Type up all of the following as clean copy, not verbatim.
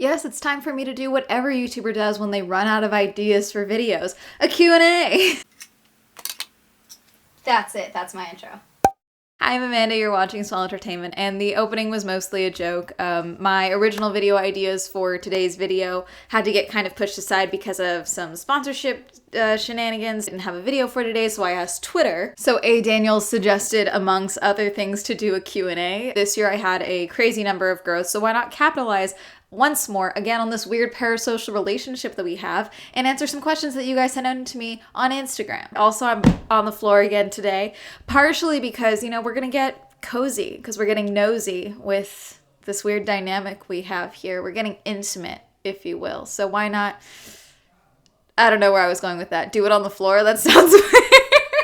Yes, it's time for me to do what every YouTuber does when they run out of ideas for videos. A Q&A! That's it. That's my intro. Hi, I'm Amanda, you're watching Swell Entertainment, and the opening was mostly a joke. My original video ideas for today's video had to get kind of pushed aside because of some sponsorship shenanigans. Didn't have a video for today, so I asked Twitter. So A. Daniels suggested, amongst other things, to do a Q&A. This year I had a crazy number of growths, so why not capitalize once more, again, on this weird parasocial relationship that we have, and answer some questions that you guys sent in to me on Instagram. Also, I'm on the floor again today, partially because, we're gonna get cozy, because we're getting nosy with this weird dynamic we have here. We're getting intimate, if you will. So why not, I don't know where I was going with that. Do it on the floor? That sounds weird.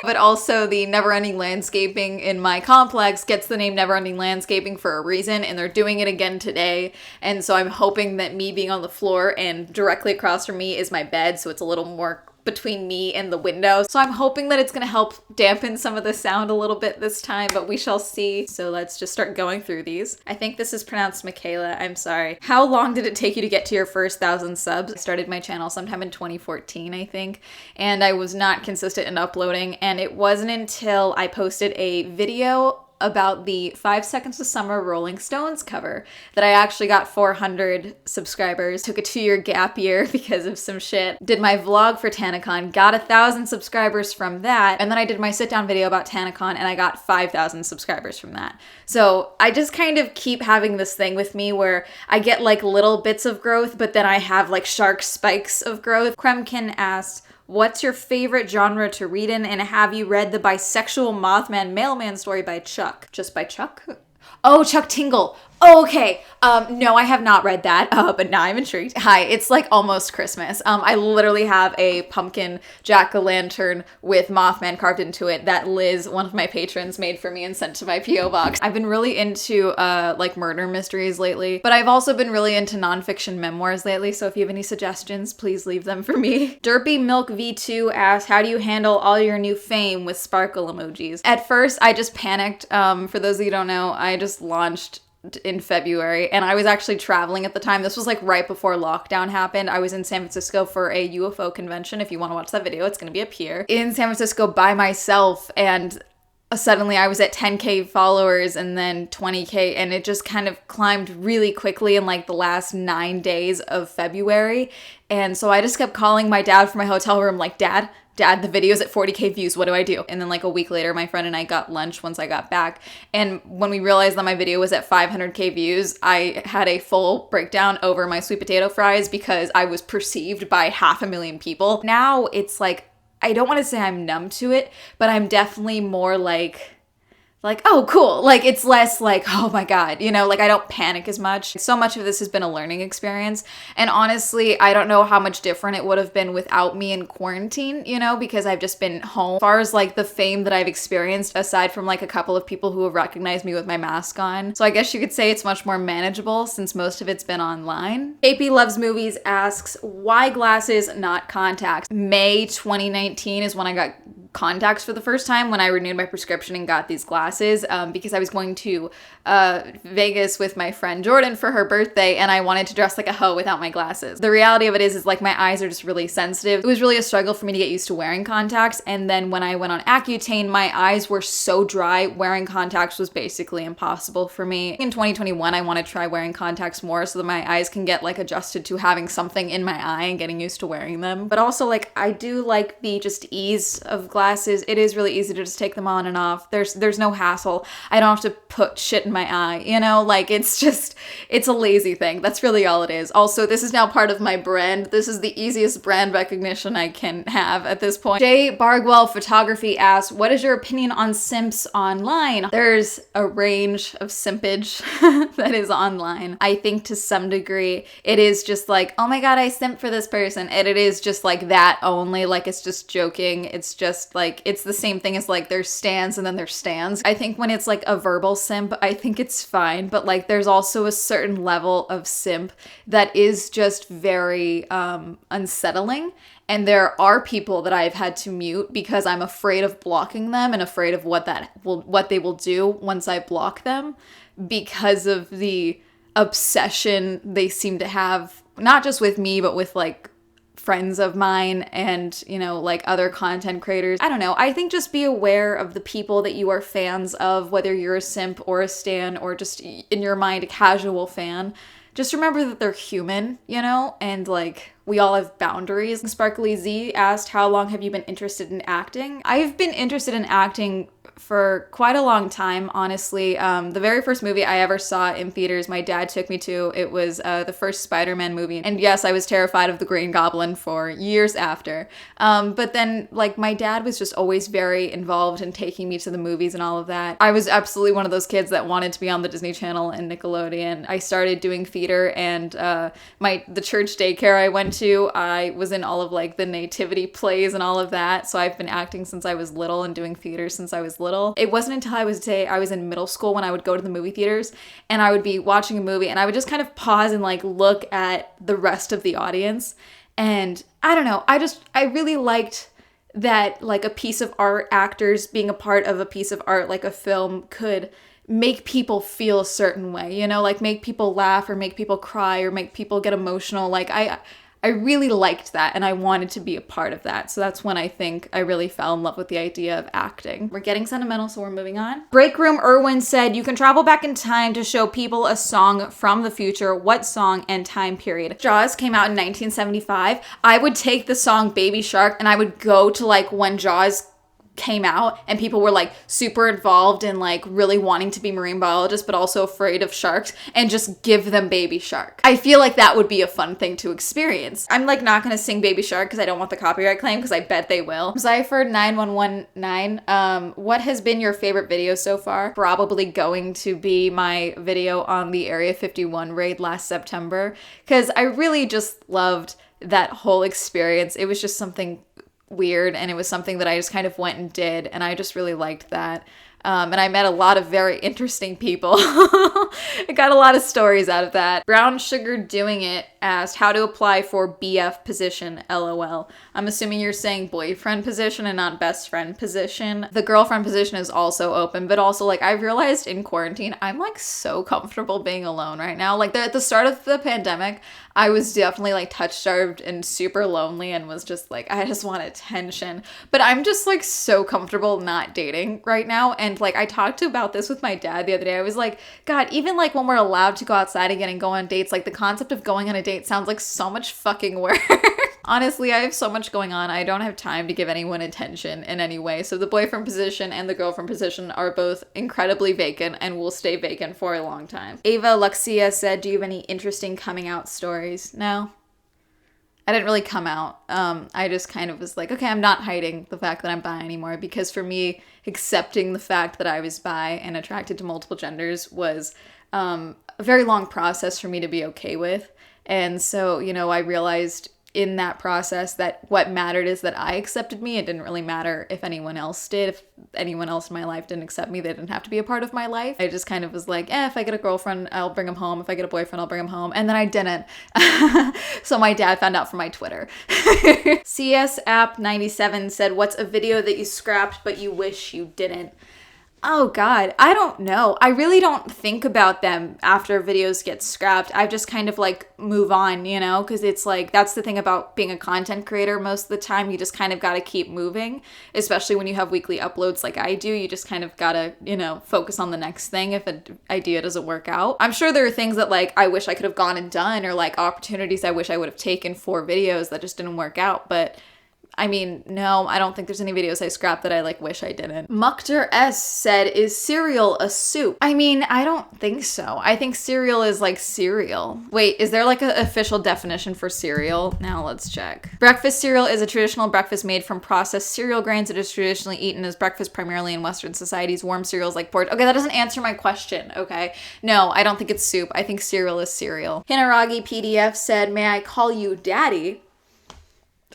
But also the Never-Ending Landscaping in my complex gets the name Never-Ending Landscaping for a reason, and they're doing it again today. And so I'm hoping that me being on the floor and directly across from me is my bed, so it's a little more between me and the window. So I'm hoping that it's gonna help dampen some of the sound a little bit this time, but we shall see. So let's just start going through these. I think this is pronounced Michaela, I'm sorry. How long did it take you to get to your first 1,000 subs? I started my channel sometime in 2014, I think, and I was not consistent in uploading, and it wasn't until I posted a video about the 5 Seconds of Summer Rolling Stones cover that I actually got 400 subscribers. Took a 2-year gap year because of some shit. Did my vlog for TanaCon, got 1,000 subscribers from that, and then I did my sit-down video about TanaCon and I got 5,000 subscribers from that. So I just kind of keep having this thing with me where I get like little bits of growth, but then I have like shark spikes of growth. Kremkin asked, what's your favorite genre to read in, and have you read the bisexual Mothman mailman story by Chuck? Just by Chuck? Oh, Chuck Tingle. Oh, okay. No, I have not read that, but now I'm intrigued. Hi, it's like almost Christmas. I literally have a pumpkin jack-o'-lantern with Mothman carved into it that Liz, one of my patrons, made for me and sent to my P.O. box. I've been really into like murder mysteries lately, but I've also been really into nonfiction memoirs lately, so if you have any suggestions, please leave them for me. Derpy Milk V2 asks, how do you handle all your new fame with sparkle emojis? At first, I just panicked. For those of you who don't know, I just launched in February, and I was actually traveling at the time. This was like right before lockdown happened. I was in San Francisco for a UFO convention. If you want to watch that video, it's going to be up here. In San Francisco by myself, and suddenly I was at 10K followers and then 20K, and it just kind of climbed really quickly in like the last 9 days of February. And so I just kept calling my dad from my hotel room like, Dad, the video's at 40K views, what do I do? And then like a week later, my friend and I got lunch once I got back. And when we realized that my video was at 500K views, I had a full breakdown over my sweet potato fries because I was perceived by 500,000 people. Now it's like, I don't want to say I'm numb to it, but I'm definitely more like, oh, cool. Like, it's less like, oh my God, like I don't panic as much. So much of this has been a learning experience. And honestly, I don't know how much different it would have been without me in quarantine, because I've just been home. As far as like the fame that I've experienced, aside from like a couple of people who have recognized me with my mask on. So I guess you could say it's much more manageable since most of it's been online. AP Loves Movies asks, why glasses, not contacts? May 2019 is when I got contacts for the first time, when I renewed my prescription and got these glasses, because I was going to Vegas with my friend Jordan for her birthday, and I wanted to dress like a hoe without my glasses. The reality of it is like my eyes are just really sensitive. It was really a struggle for me to get used to wearing contacts, and then when I went on Accutane, my eyes were so dry, wearing contacts was basically impossible for me. In 2021, I want to try wearing contacts more so that my eyes can get like adjusted to having something in my eye and getting used to wearing them. But also like I do like the just ease of glasses. It is really easy to just take them on and off. There's no hassle. I don't have to put shit in my eye, like it's a lazy thing. That's really all it is. Also, this is now part of my brand. This is the easiest brand recognition I can have at this point. Jay Bargwell Photography asks, what is your opinion on simps online? There's a range of simpage that is online. I think to some degree, it is just like, oh my God, I simp for this person. And it is just like that only, like it's just joking. It's just like, it's the same thing as like there's stans and then there's stans. I think when it's like a verbal simp, I think it's fine, but like there's also a certain level of simp that is just very unsettling. And there are people that I've had to mute because I'm afraid of blocking them and afraid of what they will do once I block them, because of the obsession they seem to have, not just with me, but with like friends of mine and, you know, like other content creators. I don't know. I think just be aware of the people that you are fans of, whether you're a simp or a stan or just in your mind a casual fan. Just remember that they're human, you know, and like we all have boundaries. Sparkly Z asked, how long have you been interested in acting? I've been interested in acting for quite a long time, honestly. The very first movie I ever saw in theaters, my dad took me to, it was the first Spider-Man movie. And yes, I was terrified of the Green Goblin for years after. But then, like, my dad was just always very involved in taking me to the movies and all of that. I was absolutely one of those kids that wanted to be on the Disney Channel and Nickelodeon. I started doing theater, and the church daycare I went to, I was in all of, like, the nativity plays and all of that. So I've been acting since I was little and doing theater since I was little. It wasn't until I was in middle school when I would go to the movie theaters and I would be watching a movie and I would just kind of pause and like look at the rest of the audience. And I don't know, I really liked that like a piece of art, actors being a part of a piece of art like a film could make people feel a certain way, you know, like make people laugh or make people cry or make people get emotional. Like I really liked that and I wanted to be a part of that. So that's when I think I really fell in love with the idea of acting. We're getting sentimental, so we're moving on. Break Room Irwin said, you can travel back in time to show people a song from the future. What song and time period? Jaws came out in 1975. I would take the song Baby Shark and I would go to like when Jaws came out and people were like super involved in like really wanting to be marine biologists but also afraid of sharks and just give them Baby Shark. I feel like that would be a fun thing to experience. I'm like not gonna sing Baby Shark because I don't want the copyright claim because I bet they will. Zypher9119, what has been your favorite video so far? Probably going to be my video on the Area 51 raid last September because I really just loved that whole experience. It was just something weird and it was something that I just kind of went and did and I just really liked that. And I met a lot of very interesting people. I got a lot of stories out of that. Brown Sugar Doing It asked how to apply for BF position, LOL. I'm assuming you're saying boyfriend position and not best friend position. The girlfriend position is also open, but also like I've realized in quarantine, I'm like so comfortable being alone right now. Like at the start of the pandemic, I was definitely like touch-starved and super lonely and was just like, I just want attention. But I'm just like so comfortable not dating right now. And like I talked about this with my dad the other day. I was like, God, even like when we're allowed to go outside again and go on dates, like the concept of going on a date sounds like so much fucking work. Honestly, I have so much going on. I don't have time to give anyone attention in any way. So the boyfriend position and the girlfriend position are both incredibly vacant and will stay vacant for a long time. Ava Luxia said, do you have any interesting coming out stories? No. I didn't really come out. I just kind of was like, okay, I'm not hiding the fact that I'm bi anymore because for me, accepting the fact that I was bi and attracted to multiple genders was a very long process for me to be okay with. And so, you know, I realized in that process that what mattered is that I accepted me. It didn't really matter if anyone else did. If anyone else in my life didn't accept me, they didn't have to be a part of my life. I just kind of was like, if I get a girlfriend, I'll bring him home. If I get a boyfriend, I'll bring him home. And then I didn't. So my dad found out from my Twitter. CS App 97 said, what's a video that you scrapped but you wish you didn't? Oh God, I don't know. I really don't think about them after videos get scrapped. I just kind of like move on, you know, because it's like, that's the thing about being a content creator. Most of the time, you just kind of got to keep moving, especially when you have weekly uploads like I do. You just kind of got to, you know, focus on the next thing if an idea doesn't work out. I'm sure there are things that like I wish I could have gone and done or like opportunities I wish I would have taken for videos that just didn't work out. But I mean, no, I don't think there's any videos I scrapped that I like wish I didn't. Mukter S said, is cereal a soup? I mean, I don't think so. I think cereal is like cereal. Wait, is there like an official definition for cereal? Now let's check. Breakfast cereal is a traditional breakfast made from processed cereal grains. It is traditionally eaten as breakfast primarily in Western societies. Warm cereals like porridge. Okay, that doesn't answer my question, okay? No, I don't think it's soup. I think cereal is cereal. Hinaragi PDF said, may I call you daddy?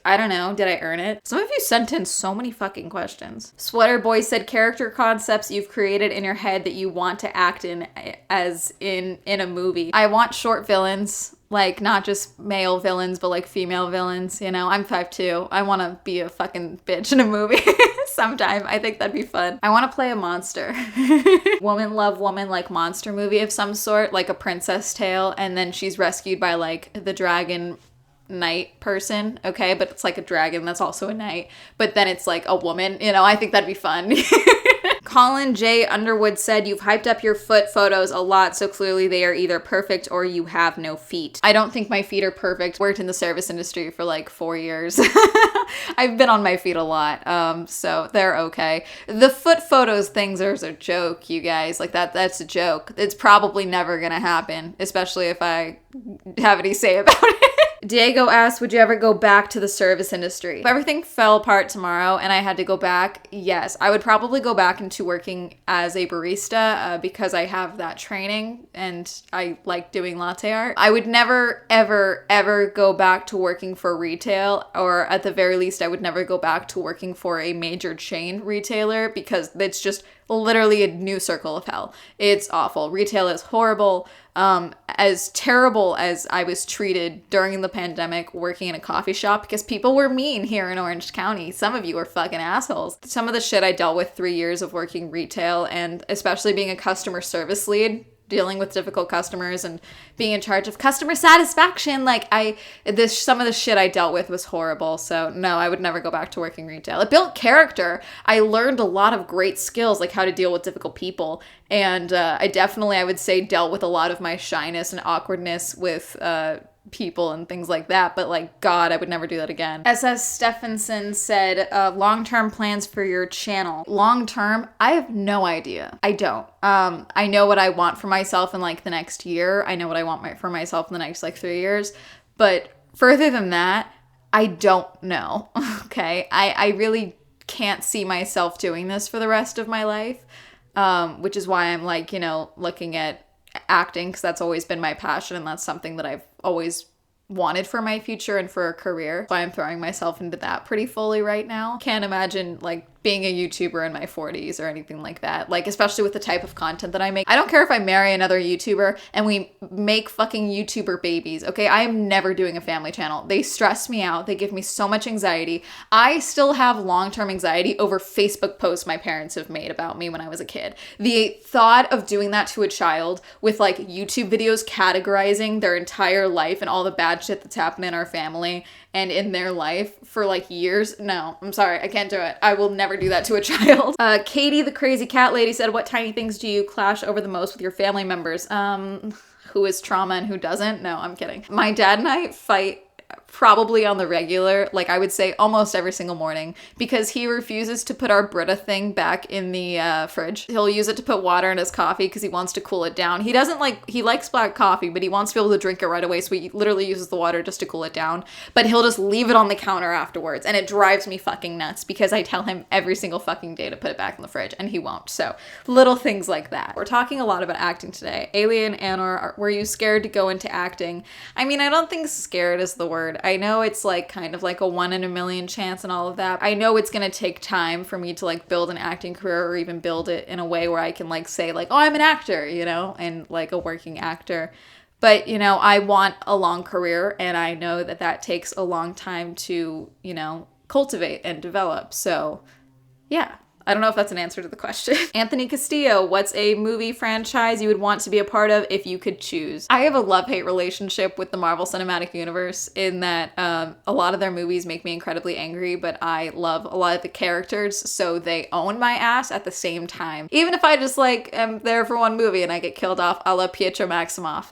I don't know. Did I earn it? Some of you sent in so many fucking questions. Sweater Boy said character concepts you've created in your head that you want to act in as in a movie. I want short villains. Like, not just male villains, but like female villains, you know? I'm 5'2". I want to be a fucking bitch in a movie sometime. I think that'd be fun. I want to play a monster. Woman love woman, like monster movie of some sort, like a Princess Tale, and then she's rescued by like the dragon knight person, okay? But it's like a dragon that's also a knight. But then it's like a woman, you know? I think that'd be fun. Colin J. Underwood said, you've hyped up your foot photos a lot, so clearly they are either perfect or you have no feet. I don't think my feet are perfect. Worked in the service industry for like 4 years. I've been on my feet a lot, so they're okay. The foot photos things are a joke, you guys. Like that's a joke. It's probably never gonna happen, especially if I have any say about it. Diego asked, would you ever go back to the service industry? If everything fell apart tomorrow and I had to go back, yes. I would probably go back into working as a barista because I have that training and I like doing latte art. I would never, ever, ever go back to working for retail, or at the very least, I would never go back to working for a major chain retailer because it's just literally a new circle of hell. It's awful. Retail is horrible. As terrible as I was treated during the pandemic working in a coffee shop, because people were mean here in Orange County. Some of you are fucking assholes. Some of the shit I dealt with 3 years of working retail, and especially being a customer service lead, dealing with difficult customers and being in charge of customer satisfaction. Like some of the shit I dealt with was horrible. So no, I would never go back to working retail. It built character. I learned a lot of great skills, like how to deal with difficult people. And I would say dealt with a lot of my shyness and awkwardness with people and things like that, but like, God, I would never do that again. SS Stephenson said, long-term plans for your channel. Long-term, I have no idea. I don't. I know what I want for myself in like the next year. I know what I want for myself in the next like 3 years, but further than that, I don't know. Okay. I really can't see myself doing this for the rest of my life. Which is why I'm like, you know, looking at acting, because that's always been my passion and that's something that I've always wanted for my future and for a career. So I'm throwing myself into that pretty fully right now. Can't imagine like being a YouTuber in my 40s or anything like that. Like, especially with the type of content that I make. I don't care if I marry another YouTuber and we make fucking YouTuber babies, okay? I am never doing a family channel. They stress me out. They give me so much anxiety. I still have long-term anxiety over Facebook posts my parents have made about me when I was a kid. The thought of doing that to a child with like YouTube videos categorizing their entire life and all the bad shit that's happened in our family and in their life for like years. No, I'm sorry. I can't do it. I will never do that to a child. Katie, the crazy cat lady, said, what tiny things do you clash over the most with your family members? Who is trauma and who doesn't? No, I'm kidding. My dad and I fight probably on the regular, like I would say almost every single morning, because he refuses to put our Brita thing back in the fridge. He'll use it to put water in his coffee because he wants to cool it down. He likes black coffee, but he wants to be able to drink it right away, so he literally uses the water just to cool it down. But he'll just leave it on the counter afterwards, and it drives me fucking nuts because I tell him every single fucking day to put it back in the fridge, and he won't. So little things like that. We're talking a lot about acting today. Alien Anor, were you scared to go into acting? I mean, I don't think scared is the word. I know it's like kind of like a 1 in a million chance and all of that. I know it's gonna take time for me to like build an acting career or even build it in a way where I can like say like, oh, I'm an actor, you know, and like a working actor. But, you know, I want a long career, and I know that that takes a long time to, you know, cultivate and develop. So yeah. I don't know if that's an answer to the question. Anthony Castillo, what's a movie franchise you would want to be a part of if you could choose? I have a love-hate relationship with the Marvel Cinematic Universe in that a lot of their movies make me incredibly angry, but I love a lot of the characters, so they own my ass at the same time. Even if I just like am there for one movie and I get killed off a la Pietro Maximoff,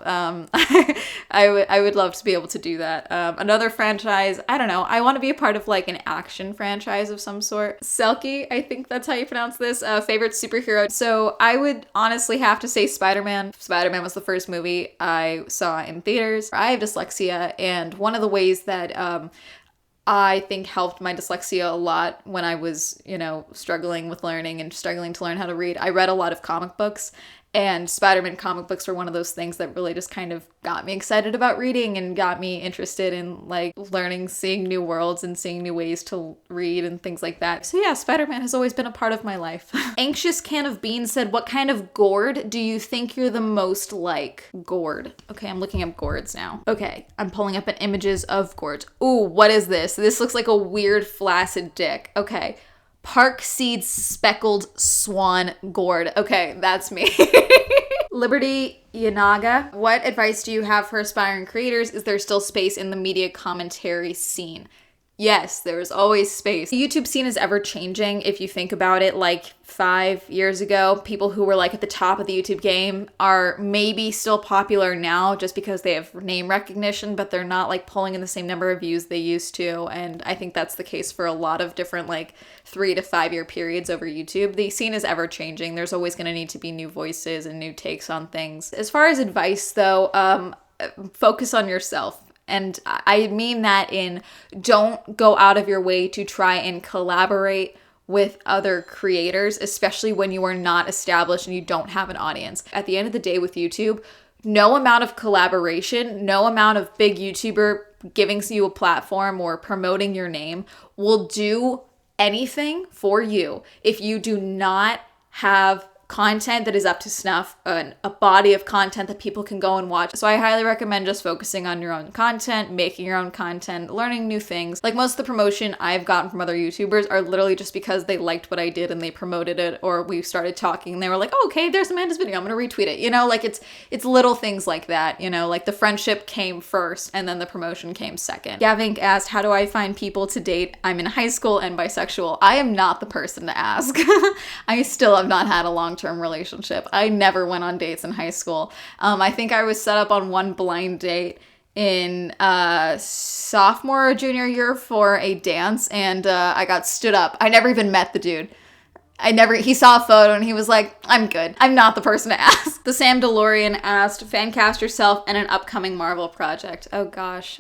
I would love to be able to do that. Another franchise, I don't know, I want to be a part of like an action franchise of some sort. Selkie, I think that's how you pronounce this, favorite superhero. So I would honestly have to say Spider-Man. Spider-Man was the first movie I saw in theaters. I have dyslexia, and one of the ways that I think helped my dyslexia a lot when I was, you know, struggling with learning and struggling to learn how to read, I read a lot of comic books. And Spider-Man comic books were one of those things that really just kind of got me excited about reading and got me interested in like learning, seeing new worlds and seeing new ways to read and things like that. So yeah, Spider-Man has always been a part of my life. Anxious Can of Beans said, what kind of gourd do you think you're the most like? Gourd. Okay, I'm looking up gourds now. Okay, I'm pulling up images of gourds. Ooh, what is this? This looks like a weird flaccid dick. Okay. Park Seeds Speckled Swan Gourd. Okay, that's me. Liberty Yanaga, what advice do you have for aspiring creators? Is there still space in the media commentary scene? Yes, there is always space. The YouTube scene is ever changing. If you think about it, like 5 years ago, people who were like at the top of the YouTube game are maybe still popular now just because they have name recognition, but they're not like pulling in the same number of views they used to. And I think that's the case for a lot of different like 3 to 5 year periods over YouTube. The scene is ever changing. There's always going to need to be new voices and new takes on things. As far as advice though, focus on yourself. And I mean that in don't go out of your way to try and collaborate with other creators, especially when you are not established and you don't have an audience. At the end of the day with YouTube, no amount of collaboration, no amount of big YouTuber giving you a platform or promoting your name will do anything for you if you do not have content that is up to snuff, a body of content that people can go and watch. So I highly recommend just focusing on your own content, making your own content, learning new things. Like most of the promotion I've gotten from other YouTubers are literally just because they liked what I did and they promoted it, or we started talking and they were like, oh, okay, there's Amanda's video, I'm gonna retweet it. You know, like it's little things like that, you know, like the friendship came first and then the promotion came second. Gavink asked, how do I find people to date? I'm in high school and bisexual. I am not the person to ask. I still have not had a long-term relationship. I never went on dates in high school. I think I was set up on one blind date in sophomore or junior year for a dance, and I got stood up. I never even met the dude. He saw a photo and he was like, I'm good. I'm not the person to ask. The Sam DeLorean asked, fan cast yourself in an upcoming Marvel project. Oh gosh,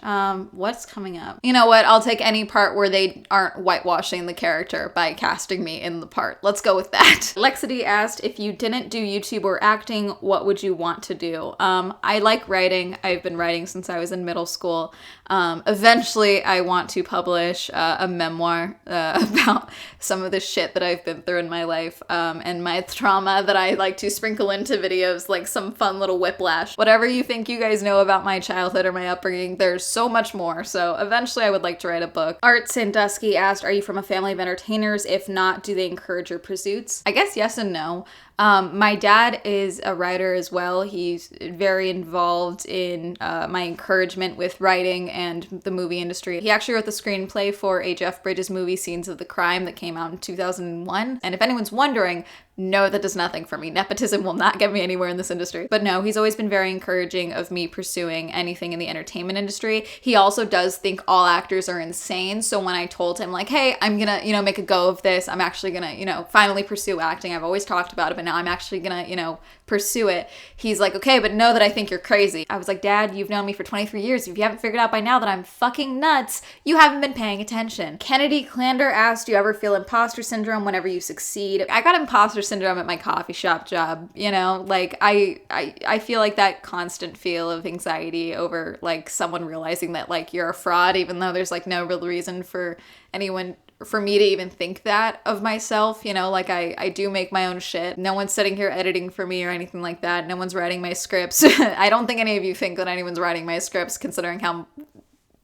what's coming up? You know what? I'll take any part where they aren't whitewashing the character by casting me in the part. Let's go with that. Lexity asked, if you didn't do YouTube or acting, what would you want to do? I like writing. I've been writing since I was in middle school. Eventually I want to publish a memoir about some of the shit that I've been through in my life, and my trauma that I like to sprinkle into videos, like some fun little whiplash. Whatever you think you guys know about my childhood or my upbringing, there's so much more. So eventually I would like to write a book. Art Sandusky asked, are you from a family of entertainers? If not, do they encourage your pursuits? I guess yes and no. My dad is a writer as well. He's very involved in my encouragement with writing and the movie industry. He actually wrote the screenplay for a Jeff Bridges movie, Scenes of the Crime, that came out in 2001. And if anyone's wondering, no, that does nothing for me. Nepotism will not get me anywhere in this industry. But no, he's always been very encouraging of me pursuing anything in the entertainment industry. He also does think all actors are insane. So when I told him like, hey, I'm gonna, make a go of this. I'm actually gonna, finally pursue acting. I've always talked about it, but now I'm actually gonna, pursue it. He's like, okay, but know that I think you're crazy. I was like, Dad, you've known me for 23 years. If you haven't figured out by now that I'm fucking nuts, you haven't been paying attention. Kennedy Clander asked, do you ever feel imposter syndrome whenever you succeed? I got imposter syndrome at my coffee shop job, like I feel like that constant feel of anxiety over like someone realizing that like you're a fraud, even though there's like no real reason for me to even think that of myself, like I do make my own shit. No one's sitting here editing for me or anything like that. No one's writing my scripts. I don't think any of you think that anyone's writing my scripts, considering how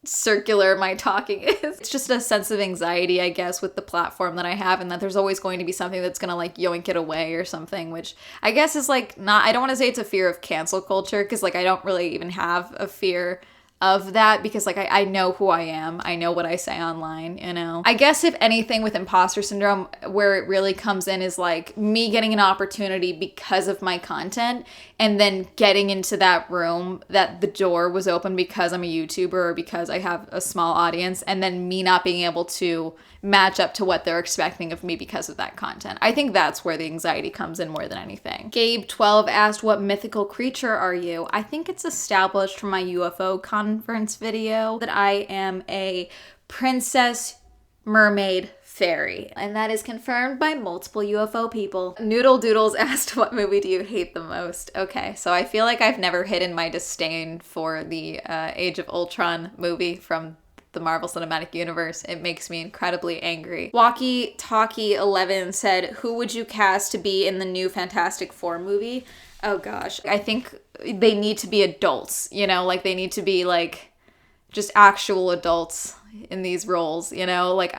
circular my talking is. It's just a sense of anxiety, I guess, with the platform that I have, and that there's always going to be something that's gonna like yoink it away or something, which I guess is like not, I don't want to say it's a fear of cancel culture, because like I don't really even have a fear of that, because like I know who I am. I know what I say online, I guess if anything with imposter syndrome, where it really comes in is like me getting an opportunity because of my content, and then getting into that room that the door was open because I'm a YouTuber or because I have a small audience, and then me not being able to match up to what they're expecting of me because of that content. I think that's where the anxiety comes in more than anything. Gabe12 asked, what mythical creature are you? I think it's established from my UFO conference video that I am a princess mermaid fairy. And that is confirmed by multiple UFO people. Noodle Doodles asked, what movie do you hate the most? Okay, so I feel like I've never hidden my disdain for the Age of Ultron movie from the Marvel Cinematic Universe. It makes me incredibly angry. Walkie Talkie 11 said, who would you cast to be in the new Fantastic Four movie? Oh gosh, I think they need to be adults, you know, like they need to be like just actual adults in these roles, you know, like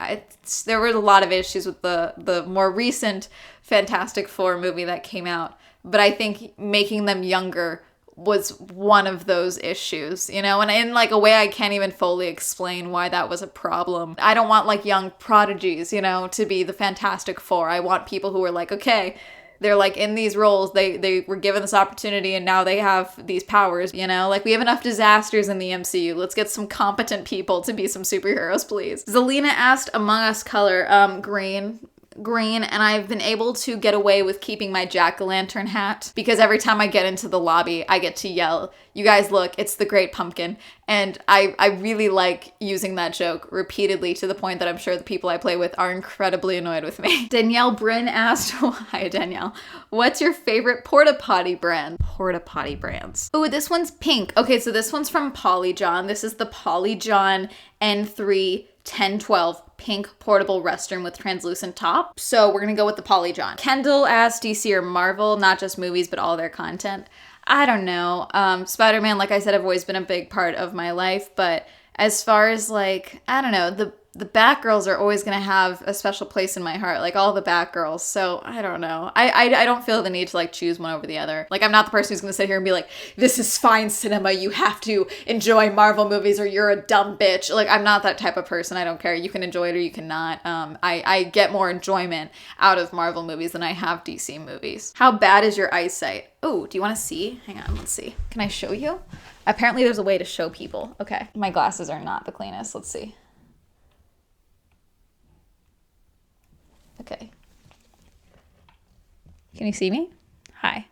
there were a lot of issues with the more recent Fantastic Four movie that came out, but I think making them younger was one of those issues, you know, and in like a way I can't even fully explain why that was a problem. I don't want like young prodigies, you know, to be the Fantastic Four. I want people who are like, okay, they're like in these roles, they were given this opportunity and now they have these powers, you know, like we have enough disasters in the MCU. Let's get some competent people to be some superheroes, please. Zelina asked, Among Us color, green, and I've been able to get away with keeping my jack-o'-lantern hat because every time I get into the lobby, I get to yell, you guys look, it's the Great Pumpkin. And I really like using that joke repeatedly to the point that I'm sure the people I play with are incredibly annoyed with me. Danielle Bryn asked, hi Danielle, what's your favorite porta potty brand? Porta potty brands. Oh, this one's pink. Okay, so this one's from Polyjohn. This is the Polyjohn N3 1012 pink portable restroom with translucent top. So we're gonna go with the Polyjohn. Kendall asked, DC or Marvel, not just movies, but all their content. I don't know. Spider-Man, like I said, I've always been a big part of my life, but as far as like, I don't know, the Batgirls are always gonna have a special place in my heart, like all the Batgirls. So I don't know. I don't feel the need to like choose one over the other. Like I'm not the person who's gonna sit here and be like, this is fine cinema, you have to enjoy Marvel movies or you're a dumb bitch. Like I'm not that type of person. I don't care. You can enjoy it or you cannot. I get more enjoyment out of Marvel movies than I have DC movies. How bad is your eyesight? Oh, do you want to see? Hang on, let's see. Can I show you? Apparently there's a way to show people. Okay. My glasses are not the cleanest. Let's see. Okay. Can you see me? Hi.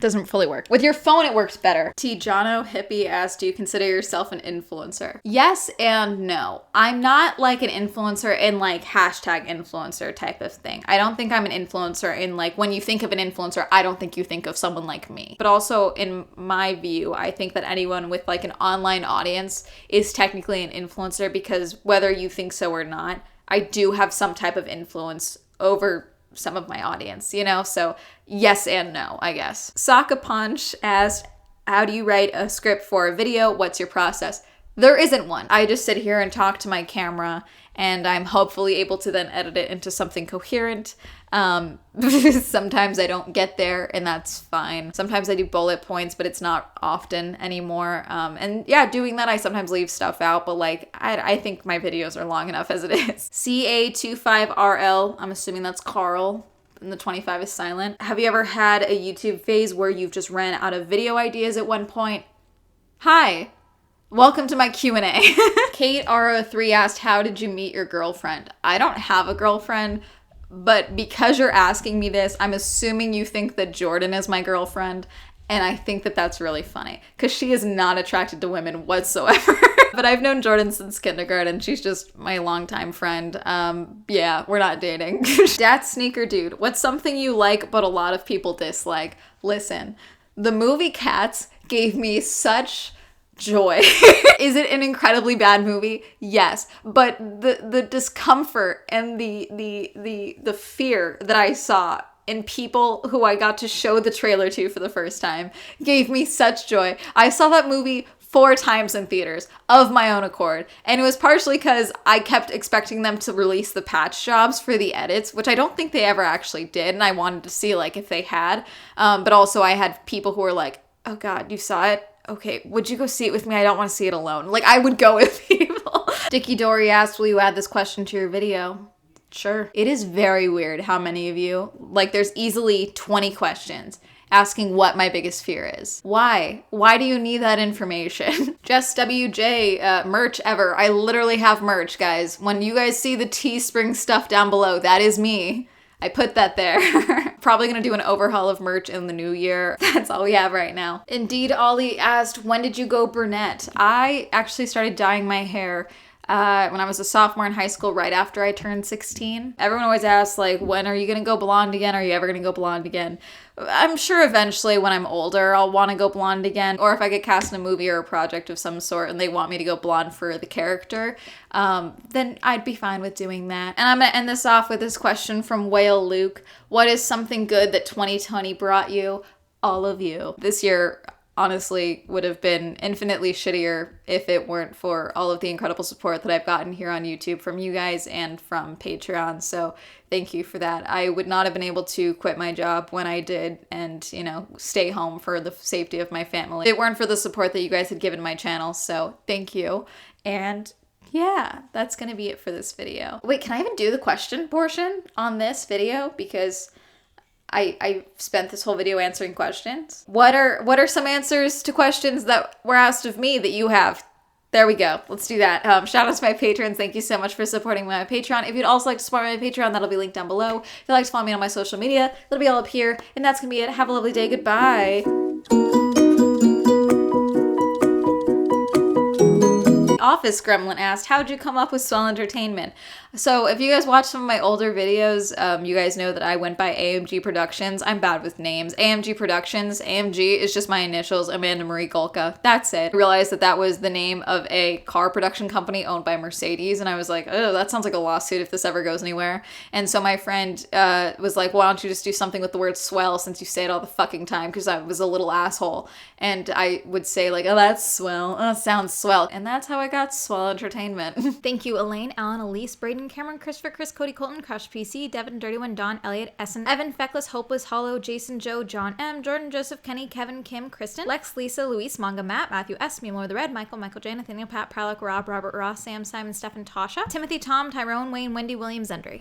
Doesn't fully work. With your phone, it works better. Tijano Hippie asked, do you consider yourself an influencer? Yes and no. I'm not like an influencer in like hashtag influencer type of thing. I don't think I'm an influencer in like, when you think of an influencer, I don't think you think of someone like me. But also in my view, I think that anyone with like an online audience is technically an influencer because whether you think so or not, I do have some type of influence over some of my audience, you know? So yes and no, I guess. Sokka Punch asked, how do you write a script for a video? What's your process? There isn't one. I just sit here and talk to my camera and I'm hopefully able to then edit it into something coherent. Sometimes I don't get there and that's fine. Sometimes I do bullet points, but it's not often anymore. And yeah, doing that, I sometimes leave stuff out, but like, I think my videos are long enough as it is. CA25RL, I'm assuming that's Carl, and the 25 is silent. Have you ever had a YouTube phase where you've just ran out of video ideas at one point? Hi. Welcome to my Q&A. Kate RO3 asked, how did you meet your girlfriend? I don't have a girlfriend, but because you're asking me this, I'm assuming you think that Jordan is my girlfriend, and I think that that's really funny, because she is not attracted to women whatsoever. But I've known Jordan since kindergarten. She's just my longtime friend. Yeah, we're not dating. Dat Sneaker Dude, what's something you like but a lot of people dislike? Listen, the movie Cats gave me such joy. Is it an incredibly bad movie? Yes, but the discomfort and the fear that I saw in people who I got to show the trailer to for the first time gave me such joy. I saw that movie 4 times in theaters of my own accord, and it was partially because I kept expecting them to release the patch jobs for the edits, which I don't think they ever actually did, and I wanted to see like if they had, but also I had people who were like, oh god, you saw it? Okay, would you go see it with me? I don't want to see it alone. Like, I would go with people. Dickie Dory asked, will you add this question to your video? Sure. It is very weird how many of you, like there's easily 20 questions asking what my biggest fear is. Why? Why do you need that information? Just WJ, merch ever. I literally have merch, guys. When you guys see the Teespring stuff down below, that is me. I put that there. Probably gonna do an overhaul of merch in the new year. That's all we have right now. Indeed, Ollie asked, when did you go brunette? I actually started dyeing my hair when I was a sophomore in high school, right after I turned 16. Everyone always asks, like, when are you gonna go blonde again? Are you ever gonna go blonde again? I'm sure eventually when I'm older, I'll want to go blonde again. Or if I get cast in a movie or a project of some sort and they want me to go blonde for the character, then I'd be fine with doing that. And I'm going to end this off with this question from Whale Luke. What is something good that 2020 brought you? All of you. This year, honestly, would have been infinitely shittier if it weren't for all of the incredible support that I've gotten here on YouTube from you guys and from Patreon. So thank you for that. I would not have been able to quit my job when I did and, you know, stay home for the safety of my family if it weren't for the support that you guys had given my channel. So thank you. And yeah, that's gonna be it for this video. Wait, can I even do the question portion on this video? Because I spent this whole video answering questions. What are some answers to questions that were asked of me that you have? There we go. Let's do that. Shout out to my patrons. Thank you so much for supporting my Patreon. If you'd also like to support my Patreon, that'll be linked down below. If you'd like to follow me on my social media, it'll be all up here. And that's gonna be it. Have a lovely day. Goodbye. Office Gremlin asked, how'd you come up with Swell Entertainment? So if you guys watch some of my older videos, you guys know that I went by AMG Productions. I'm bad with names. AMG Productions. AMG is just my initials, Amanda-Golka. That's it. I realized that that was the name of a car production company owned by Mercedes, and I was like, oh, that sounds like a lawsuit if this ever goes anywhere. And so my friend was like, why don't you just do something with the word swell since you say it all the fucking time, because I was a little asshole. And I would say like, oh, that's swell. Oh, that sounds swell. And that's how I got Swell Entertainment. Thank you, Elaine, Alan, Elise, Braden, Cameron, Christopher, Chris, Cody, Colton, Crush, PC, Devin, Dirty One, Don, Elliot, Essen, Evan, Feckless, Hopeless, Hollow, Jason, Joe, John M, Jordan, Joseph, Kenny, Kevin, Kim, Kristen, Lex, Lisa, Luis, Manga, Matt, Matthew S, Mimo the Red, Michael, J, Nathaniel, Pat, Pralek, Rob, Robert, Ross, Sam, Simon, Stefan, Tasha, Timothy, Tom, Tyrone, Wayne, Wendy, Williams, Zendry.